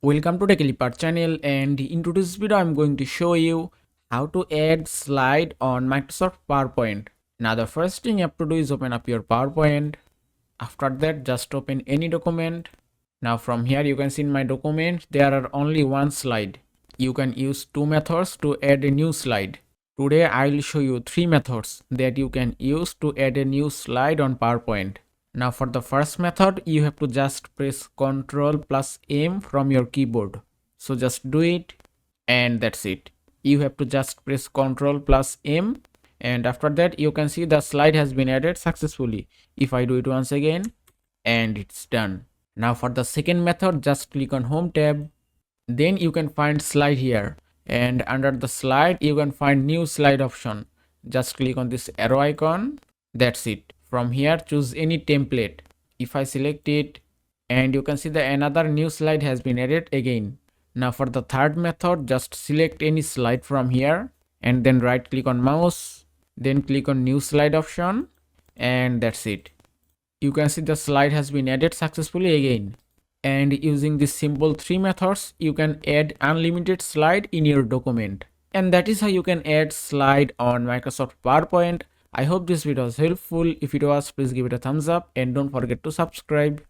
Welcome to the Clipper channel, and in today's video I'm going to show you how to add slide on Microsoft PowerPoint. Now the first thing you have to do is open up your PowerPoint. After that, just open any document. Now from here you can see in my document there are only one slide. You can use two methods to add a new slide. Today I will show you three methods that you can use to add a new slide on PowerPoint. Now for the first method, you have to just press Ctrl plus M from your keyboard. So just do it, and that's it. You have to just press Ctrl plus M, and after that you can see the slide has been added successfully. If I do it once again, and it's done. Now for the second method, just click on Home tab. Then you can find slide here, and under the slide you can find new slide option. Just click on this arrow icon. That's it. From here choose any template. If I select it, and you can see that another new slide has been added again. Now for the third method, just select any slide from here and then right click on mouse, then click on new slide option, and that's it. You can see the slide has been added successfully again. And using these simple three methods, you can add unlimited slide in your document. And that is how you can add slide on Microsoft PowerPoint. I hope this video was helpful. If it was, please give it a thumbs up and don't forget to subscribe.